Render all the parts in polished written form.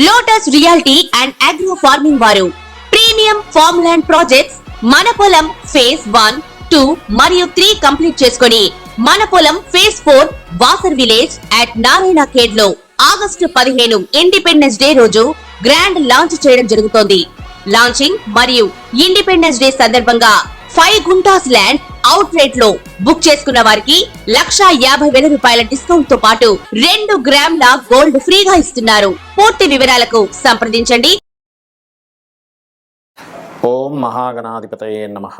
Lotus reality and agro farming వారు premium farm land projects మన పొలం ఫేజ్ 1, 2 మరియు 3 కంప్లీట్ చేసుకొని మన పొలం phase 4 Wasar village at Narayana Khed లో ఆగస్టు 15 ఇండిపెండెన్స్ డే రోజు గ్రాండ్ లాంచ్ చేయడం జరుగుతోంది. లాంచింగ్ మరియు ఇండిపెండెన్స్ డే సందర్భంగా 5 గుంటాస్ ల్యాండ్ అవుట్ రేట్ లో బుక్ చేసుకున్న వారికి 1,50,000 రూపాయల డిస్కౌంట్ తో పాటు 2 గ్రాముల గోల్డ్ ఫ్రీగా ఇస్తున్నారు. పూర్తి వివరాలకు సంప్రదించండి. ఓం మహాగణాధిపతయే నమః.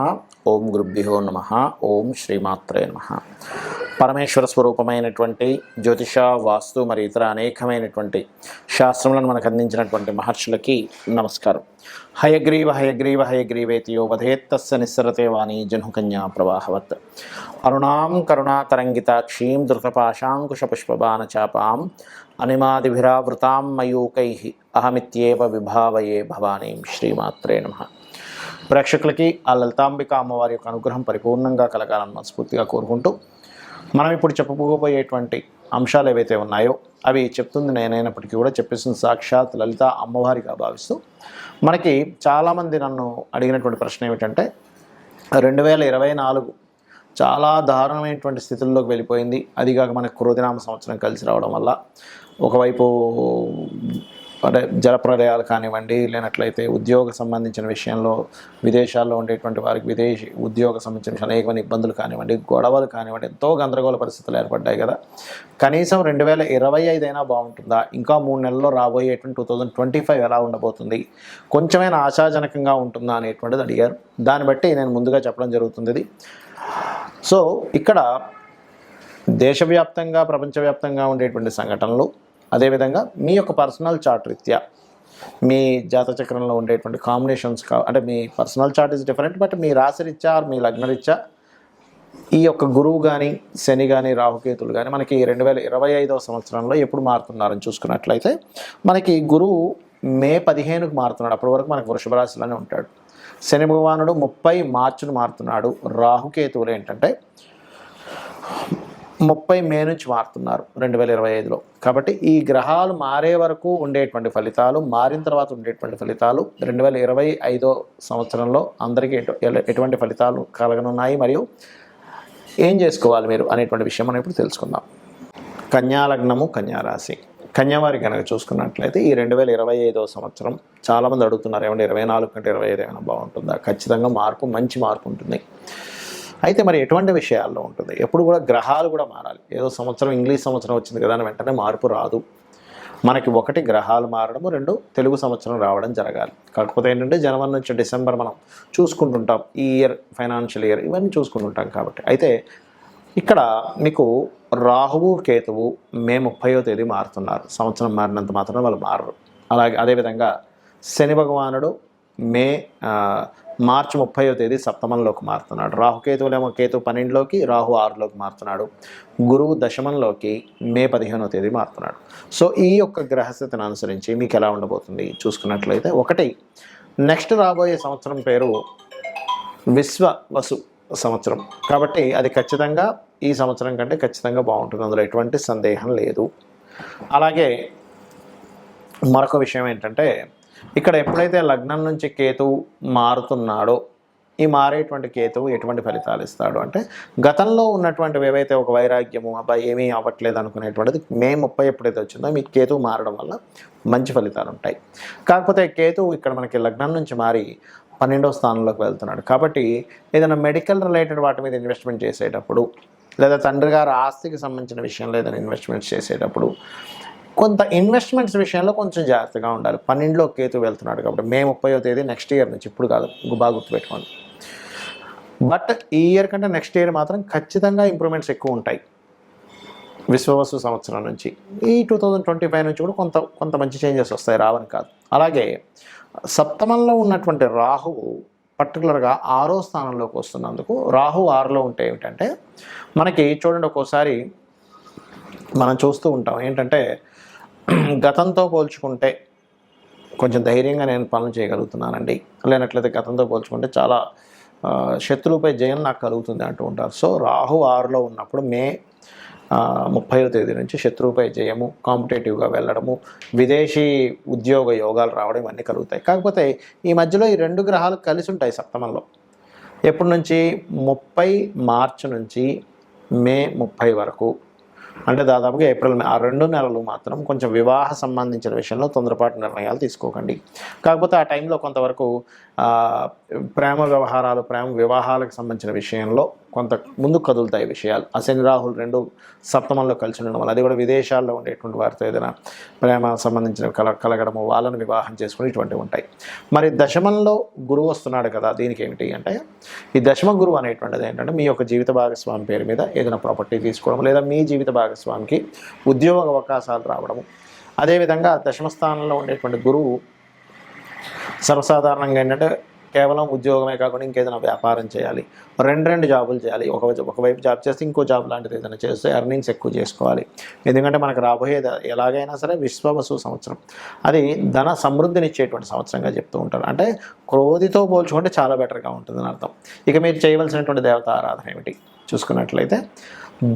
ఓం గురుభ్యో నమః. ఓం శ్రీమాత్రే నమః. పరమేశ్వర స్వరూపమైనటువంటి జ్యోతిష, వాస్తు మరియు ఇతర అనేకమైనటువంటి శాస్త్రములను మనకు అందించినటువంటి మహర్షులకి నమస్కారం. హయగ్రీవ హయగ్రీవ హయగ్రీవేతి యో వధేత్తస్య నిస్సరతే వాణి జహ్నుకన్యా ప్రవాహవత్. అరుణాం కరుణాతరంగితాక్షీం ధృతపాశాంకుశపుష్పబాణచాపాం అనిమాదిభిరావృతాం మయూకైః అహమిత్యేవ విభావయే భవానీం. శ్రీమాత్రే నమః. ప్రేక్షకులకి ఆ లలితాంబిక అమ్మవారి యొక్క అనుగ్రహం పరిపూర్ణంగా కలగాలని మనస్ఫూర్తిగా కోరుకుంటూ, మనం ఇప్పుడు చెప్పబోయేటువంటి అంశాలు ఏవైతే ఉన్నాయో అవి చెప్తుంది నేనైనప్పటికీ కూడా చెప్పేసిన సాక్షాత్ లలిత అమ్మవారిగా భావిస్తూ, మనకి చాలామంది నన్ను అడిగినటువంటి ప్రశ్న ఏమిటంటే 2024 చాలా దారుణమైనటువంటి స్థితుల్లోకి వెళ్ళిపోయింది. అదిగాక మనకు క్రోధినామ సంవత్సరం కలిసి రావడం వల్ల ఒకవైపు అంటే జలప్రలయాలు కానివ్వండి, లేనట్లయితే ఉద్యోగ సంబంధించిన విషయంలో విదేశాల్లో ఉండేటువంటి వారికి విదేశీ ఉద్యోగ సంబంధించిన అనేకమైన ఇబ్బందులు కానివ్వండి, గొడవలు కానివ్వండి, ఎంతో గందరగోళ పరిస్థితులు ఏర్పడ్డాయి కదా. కనీసం 2025 అయినా బాగుంటుందా, ఇంకా 3 నెలల్లో రాబోయేటువంటి 2025 ఎలా ఉండబోతుంది, కొంచెమైనా ఆశాజనకంగా ఉంటుందా అనేటువంటిది అడిగారు. దాన్ని బట్టి నేను ముందుగా చెప్పడం జరుగుతుంది. సో ఇక్కడ దేశవ్యాప్తంగా ప్రపంచవ్యాప్తంగా ఉండేటువంటి సంఘటనలు, అదేవిధంగా మీ యొక్క పర్సనల్ చార్ట్ రీత్యా మీ జాతచక్రంలో ఉండేటువంటి కాంబినేషన్స్ అంటే మీ personal chart is different, but మీ రాశి రీత్యా మీ లగ్న రీత్యా ఈ యొక్క గురువు కానీ, శని కానీ, రాహుకేతులు కానీ మనకి 2025వ సంవత్సరంలో ఎప్పుడు మారుతున్నారని చూసుకున్నట్లయితే, మనకి గురువు మే 15కు మారుతున్నాడు. అప్పటి వరకు మనకు వృషభ రాశిలోనే ఉంటాడు. శని భగవానుడు 30 మార్చిను మారుతున్నాడు. రాహుకేతువులు ఏంటంటే 30 మే నుంచి మారుతున్నారు 2025లో. కాబట్టి ఈ గ్రహాలు మారే వరకు ఉండేటువంటి ఫలితాలు, మారిన తర్వాత ఉండేటువంటి ఫలితాలు 2025 సంవత్సరంలో అందరికీ ఎటువంటి ఫలితాలు కలగనున్నాయి, మరియు ఏం చేసుకోవాలి మీరు అనేటువంటి విషయం మనం ఇప్పుడు తెలుసుకుందాం. కన్యా లగ్నము, కన్యా రాశి. కన్యావారి కనుక చూసుకున్నట్లయితే ఈ 2025వ సంవత్సరం చాలామంది అడుగుతున్నారు, ఏమంటే 24 కంటే 25 ఏమైనా బాగుంటుందా? ఖచ్చితంగా మార్పు, మంచి మార్పు ఉంటుంది. అయితే మరి ఎటువంటి విషయాల్లో ఉంటుంది? ఎప్పుడు కూడా గ్రహాలు కూడా మారాలి. ఏదో సంవత్సరం ఇంగ్లీష్ సంవత్సరం వచ్చింది కదా అని వెంటనే మార్పు రాదు. మనకి 1 గ్రహాలు మారడము, 2 తెలుగు సంవత్సరం రావడం జరగాలి. కాకపోతే ఏంటంటే జనవరి నుంచి డిసెంబర్ మనం చూసుకుంటుంటాం, ఈ ఇయర్ ఫైనాన్షియల్ ఇయర్ ఇవన్నీ చూసుకుంటుంటాం. కాబట్టి అయితే ఇక్కడ మీకు రాహువు, కేతువు మే 30వ తేదీ మారుతున్నారు. సంవత్సరం మారినంత మాత్రం వాళ్ళు మారరు. అలాగే అదేవిధంగా శని భగవానుడు మార్చి 30వ తేదీ సప్తమంలోకి మారుతున్నాడు. రాహుకేతువులేమో కేతు 12లోకి, రాహు 6లోకి మారుతున్నాడు. గురువు దశమంలోకి మే 15వ తేదీ మారుతున్నాడు. సో ఈ యొక్క గ్రహస్థితిని అనుసరించి మీకు ఎలా ఉండబోతుంది చూసుకున్నట్లయితే, 1 నెక్స్ట్ రాబోయే సంవత్సరం పేరు విశ్వవసు సంవత్సరం. కాబట్టి అది ఖచ్చితంగా ఈ సంవత్సరం కంటే ఖచ్చితంగా బాగుంటుంది, అందులో ఎటువంటి సందేహం లేదు. అలాగే మరొక విషయం ఏంటంటే, ఇక్కడ ఎప్పుడైతే లగ్నం నుంచి కేతువు మారుతున్నాడో, ఈ మారేటువంటి కేతువు ఎటువంటి ఫలితాలు ఇస్తాడు అంటే, గతంలో ఉన్నటువంటివి ఏవైతే ఒక వైరాగ్యము, అబ్బాయి ఏమీ అవ్వట్లేదు అనుకునేటువంటిది మే 30 ఎప్పుడైతే వచ్చిందో మీ కేతువు మారడం వల్ల మంచి ఫలితాలు ఉంటాయి. కాకపోతే కేతువు ఇక్కడ మనకి లగ్నం నుంచి మారి 12వ స్థానంలోకి వెళ్తున్నాడు. కాబట్టి ఏదైనా మెడికల్ రిలేటెడ్ వాటి మీద ఇన్వెస్ట్మెంట్ చేసేటప్పుడు, లేదా తండ్రి గారి ఆస్తికి సంబంధించిన విషయంలో ఏదైనా ఇన్వెస్ట్మెంట్స్ చేసేటప్పుడు కొంత ఇన్వెస్ట్మెంట్స్ విషయంలో కొంచెం జాగ్రత్తగా ఉండాలి. 12లో కేతు వెళ్తున్నాడు కాబట్టి మే 30వ తేదీ నెక్స్ట్ ఇయర్ నుంచి, ఇప్పుడు కాదు, బాగా గుర్తుపెట్టుకోండి. బట్ ఈ ఇయర్ కంటే నెక్స్ట్ ఇయర్ మాత్రం ఖచ్చితంగా ఇంప్రూవ్మెంట్స్ ఎక్కువ ఉంటాయి విశ్వవసు సంవత్సరం నుంచి. ఈ 2025 నుంచి కూడా కొంత మంచి చేంజెస్ వస్తాయి, రావని కాదు. అలాగే సప్తమంలో ఉన్నటువంటి రాహువు పర్టికులర్గా 6వ స్థానంలోకి వస్తున్నందుకు, రాహు 6లో ఉంటే ఏమిటంటే మనకి చూడండి, ఒక్కోసారి మనం చూస్తూ ఉంటాం ఏంటంటే, గతంతో పోల్చుకుంటే కొంచెం ధైర్యంగా నేను పనులు చేయగలుగుతున్నానండి, లేనట్లయితే గతంతో పోల్చుకుంటే చాలా శత్రువుపై జయం నాకు కలుగుతుంది అంటూ ఉంటారు. సో రాహు 6లో ఉన్నప్పుడు మే 30వ తేదీ నుంచి శత్రువుపై జయము, కాంపిటేటివ్గా వెళ్ళడము, విదేశీ ఉద్యోగ యోగాలు రావడం ఇవన్నీ కలుగుతాయి. కాకపోతే ఈ మధ్యలో ఈ 2 గ్రహాలు కలిసి ఉంటాయి సప్తమంలో. ఎప్పటి నుంచి 30 మార్చి నుంచి మే 30 వరకు, అంటే దాదాపుగా ఏప్రిల్ మే, ఆ 2 నెలలు మాత్రం కొంచెం వివాహ సంబంధించిన విషయంలో తొందరపాటు నిర్ణయాలు తీసుకోకండి. కాకపోతే ఆ టైంలో కొంతవరకు ప్రేమ వ్యవహారాలు, ప్రేమ వివాహాలకు సంబంధించిన విషయంలో కొంత ముందుకు కదులుతాయి విషయాలు. ఆ శని రాహులు 2 సప్తమంలో కలిసి ఉండడం వల్ల, అది కూడా విదేశాల్లో ఉండేటువంటి వారితో ఏదైనా ప్రేమ సంబంధించిన కలగడము, వాళ్ళని వివాహం చేసుకుని ఇటువంటివి ఉంటాయి. మరి దశమంలో గురువు వస్తున్నాడు కదా, దీనికి ఏమిటి అంటే, ఈ దశమ గురువు అనేటువంటిది ఏంటంటే మీ యొక్క జీవిత భాగస్వామి పేరు మీద ఏదైనా ప్రాపర్టీ తీసుకోవడం, లేదా మీ జీవిత భాగస్వామికి ఉద్యోగ అవకాశాలు రావడము. అదేవిధంగా దశమ స్థానంలో ఉండేటువంటి గురువు సర్వసాధారణంగా ఏంటంటే కేవలం ఉద్యోగమే కాకుండా ఇంకేదైనా వ్యాపారం చేయాలి, 2 జాబులు చేయాలి. ఒకవైపు జాబ్ చేస్తే ఇంకో జాబ్ లాంటిది ఏదైనా చేస్తే ఎర్నింగ్స్ ఎక్కువ చేసుకోవాలి. ఎందుకంటే మనకు రాబోయేది ఎలాగైనా సరే విశ్వవసు సంవత్సరం, అది ధన సమృద్ధినిచ్చేటువంటి సంవత్సరంగా చెప్తూ ఉంటారు. అంటే క్రోధితో పోల్చుకుంటే చాలా బెటర్గా ఉంటుందని అర్థం. ఇక మీరు చేయవలసినటువంటి దేవత ఆరాధన ఏమిటి చూసుకున్నట్లయితే,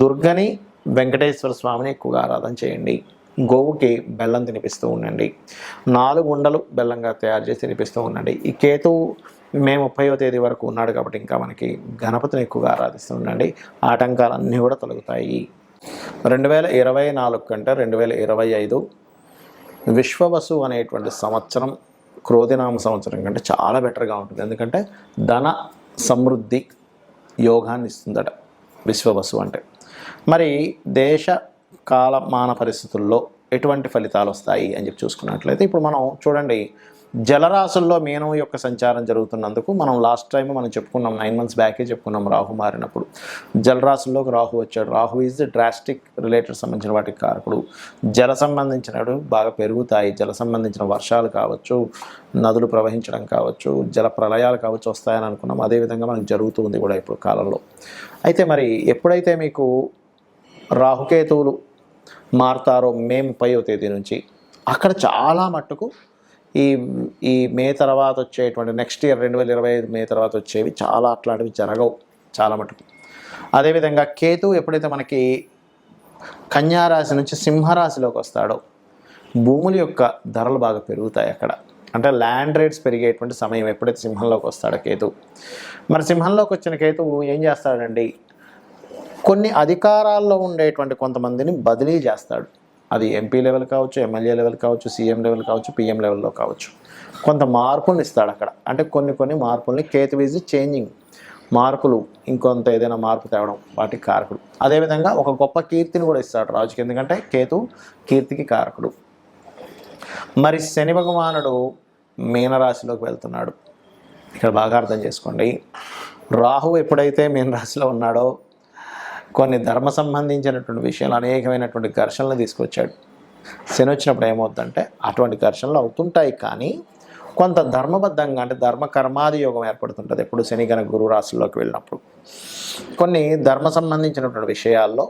దుర్గని, వెంకటేశ్వర స్వామిని ఎక్కువగా ఆరాధన చేయండి. గోవుకి బెల్లం తినిపిస్తూ ఉండండి. 4 ఉండలు బెల్లంగా తయారు చేసి తినిపిస్తూ ఉండండి. ఈ కేతువు మే 30వ తేదీ వరకు ఉన్నాడు కాబట్టి ఇంకా మనకి గణపతిని ఎక్కువగా ఆరాధిస్తూ ఉండండి. ఆటంకాలన్నీ కూడా తొలగుతాయి. 2024 కంటే 2025 విశ్వవసు అనేటువంటి సంవత్సరం క్రోధినామ సంవత్సరం కంటే చాలా బెటర్గా ఉంటుంది. ఎందుకంటే ధన సమృద్ధి యోగాన్ని ఇస్తుందట విశ్వవసు అంటే. మరి దేశ కాలమాన పరిస్థితుల్లో ఎటువంటి ఫలితాలు వస్తాయి అని చెప్పి చూసుకున్నట్లయితే, ఇప్పుడు మనం చూడండి, జలరాశుల్లో మీనం యొక్క సంచారం జరుగుతున్నందుకు మనం లాస్ట్ టైం మనం చెప్పుకున్నాం, 9 months బ్యాకే చెప్పుకున్నాం రాహు మారినప్పుడు. జలరాశుల్లోకి రాహు వచ్చాడు. Rahu is the drastic related సంబంధించిన వాటికి కారకుడు. జల సంబంధించినవి బాగా పెరుగుతాయి. జల సంబంధించిన వర్షాలు కావచ్చు, నదులు ప్రవహించడం కావచ్చు, జల ప్రళయాలు కావచ్చు వస్తాయని అనుకున్నాం. అదేవిధంగా మనకు జరుగుతుంది కూడా ఇప్పుడు కాలంలో. అయితే మరి ఎప్పుడైతే మీకు రాహుకేతువులు మారుతారో మే 30వ తేదీ నుంచి, అక్కడ చాలా మట్టుకు ఈ మే తర్వాత వచ్చేటువంటి నెక్స్ట్ ఇయర్ 2025 మే తర్వాత వచ్చేవి చాలా అట్లాంటివి జరగవు చాలా మటుకు. అదేవిధంగా కేతువు ఎప్పుడైతే మనకి కన్యారాశి నుంచి సింహరాశిలోకి వస్తాడో, భూముల యొక్క ధరలు బాగా పెరుగుతాయి అక్కడ. అంటే ల్యాండ్ రేట్స్ పెరిగేటువంటి సమయం ఎప్పుడైతే సింహంలోకి వస్తాడో కేతువు. మరి సింహంలోకి వచ్చిన కేతువు ఏం చేస్తాడండి, కొన్ని అధికారాల్లో ఉండేటువంటి కొంతమందిని బదిలీ చేస్తాడు. అది ఎంపీ లెవెల్ కావచ్చు, ఎమ్మెల్యే లెవెల్ కావచ్చు, సీఎం లెవెల్ కావచ్చు, పిఎం లెవెల్లో కావచ్చు. కొంత మార్పులను ఇస్తాడు అక్కడ. అంటే కొన్ని మార్పుల్ని కేతు ఈజ్ చేంజింగ్, మార్పులు, ఇంకొంత ఏదైనా మార్పు తేవడం వాటికి కారకుడు. అదేవిధంగా ఒక గొప్ప కీర్తిని కూడా ఇస్తాడు రాజుకి, ఎందుకంటే కేతు కీర్తికి కారకుడు. మరి శని భగవానుడు మీనరాశిలోకి వెళ్తున్నాడు. ఇక్కడ బాగా అర్థం చేసుకోండి, రాహు ఎప్పుడైతే మీనరాశిలో ఉన్నాడో కొన్ని ధర్మ సంబంధించినటువంటి విషయాలు అనేకమైనటువంటి ఘర్షణలు తీసుకొచ్చాడు. శని వచ్చినప్పుడు ఏమవుతుందంటే అటువంటి ఘర్షణలు అవుతుంటాయి, కానీ కొంత ధర్మబద్ధంగా, అంటే ధర్మ కర్మాది యోగం ఏర్పడుతుంటుంది ఎప్పుడు శని గన గురు రాశుల్లోకి వెళ్ళినప్పుడు. కొన్ని ధర్మ సంబంధించినటువంటి విషయాల్లో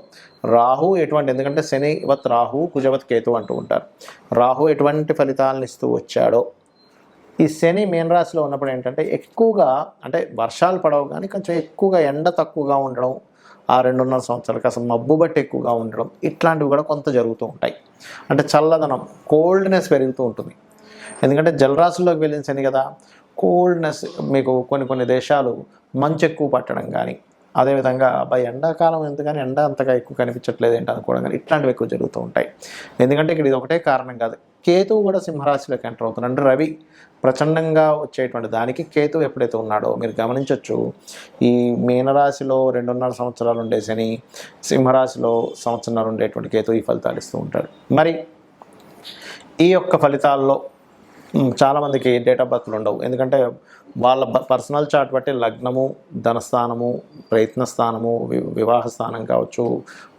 రాహు ఎటువంటి, ఎందుకంటే శనివత్ రాహు, కుజవత్ కేతు అంటూ ఉంటారు. రాహు ఎటువంటి ఫలితాలను ఇస్తూ వచ్చాడో, ఈ శని మీనరాశిలో ఉన్నప్పుడు ఏంటంటే ఎక్కువగా, అంటే వర్షాలు పడవు కానీ కొంచెం ఎక్కువగా ఎండ తక్కువగా ఉండడం, ఆ 2.5 సంవత్సరాలకు అసలు మబ్బు బట్టి ఎక్కువగా ఉండడం, ఇట్లాంటివి కూడా కొంత జరుగుతూ ఉంటాయి. అంటే చల్లదనం, కోల్డ్నెస్ పెరుగుతూ ఉంటుంది. ఎందుకంటే జలరాశుల్లోకి వెళ్ళిన శని కదా, కోల్డ్నెస్, మీకు కొన్ని దేశాలు మంచు ఎక్కువ పట్టడం కానీ, అదేవిధంగా అబ్బాయి ఎండాకాలం ఎందుకని ఎండ అంతగా ఎక్కువ కనిపించట్లేదు ఏంటి అనుకోవడం కానీ, ఇట్లాంటివి ఎక్కువ జరుగుతూ ఉంటాయి. ఎందుకంటే ఇక్కడ ఇది ఒకటే కారణం కాదు, కేతువు కూడా సింహరాశిలోకి ఎంటర్ అవుతున్నాడు. అంటే రవి ప్రచండంగా వచ్చేటువంటి దానికి కేతువు ఎప్పుడైతే ఉన్నాడో మీరు గమనించవచ్చు, ఈ మీనరాశిలో 2.5 సంవత్సరాలు ఉండే శని, సింహరాశిలో సంవత్సరాలు ఉండేటువంటి కేతువు ఈ ఫలితాలు ఇస్తూ ఉంటాడు. మరి ఈ యొక్క ఫలితాల్లో చాలామందికి డేట్ ఆఫ్ బర్త్లు ఉండవు, ఎందుకంటే వాళ్ళ పర్సనల్ చార్ట్ బట్టి లగ్నము, ధనస్థానము, ప్రయత్నస్థానము, వివాహ స్థానం కావచ్చు,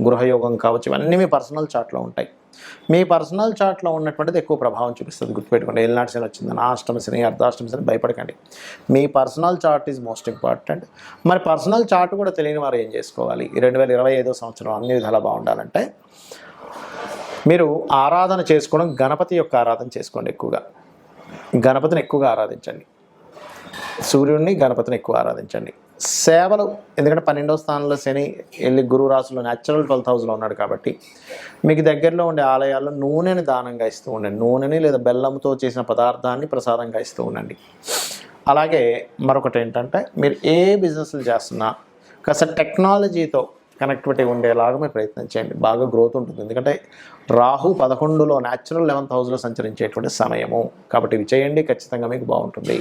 గృహయోగం కావచ్చు, ఇవన్నీ మీ పర్సనల్ చార్ట్లో ఉంటాయి. మీ పర్సనల్ చార్ట్లో ఉన్నటువంటిది ఎక్కువ ప్రభావం చూపిస్తుంది. గుర్తుపెట్టుకోండి, ఏలినాటి శని వచ్చిందని, అష్టమ శని, అర్ధాష్టమ శని భయపడకండి. మీ personal chart is most important. మరి పర్సనల్ చార్ట్ కూడా తెలియని వారు ఏం చేసుకోవాలి, ఈ 2025 సంవత్సరం అన్ని విధాలా బాగుండాలంటే మీరు ఆరాధన చేసుకోవడం, గణపతి యొక్క ఆరాధన చేసుకోండి. ఎక్కువగా గణపతిని ఎక్కువగా ఆరాధించండి, సూర్యుడిని, గణపతిని ఎక్కువ ఆరాధించండి. సేవలు, ఎందుకంటే 12వ స్థానంలో శని వెళ్ళి గురువు రాశిలో న్యాచురల్ 12th హౌస్లో ఉన్నాడు కాబట్టి మీకు దగ్గరలో ఉండే ఆలయాల్లో నూనెని దానంగా ఇస్తూ ఉండండి. నూనెని లేదా బెల్లంతో చేసిన పదార్థాన్ని ప్రసాదంగా ఇస్తూ ఉండండి. అలాగే మరొకటి ఏంటంటే, మీరు ఏ బిజినెస్లు చేస్తున్నా కాస్త టెక్నాలజీతో కనెక్టివిటీ ఉండేలాగా మీరు ప్రయత్నం చేయండి. బాగా గ్రోత్ ఉంటుంది. ఎందుకంటే రాహు 11లో న్యాచురల్ 11th హౌస్లో సంచరించేటువంటి సమయము కాబట్టి ఇవి చేయండి, ఖచ్చితంగా మీకు బాగుంటుంది.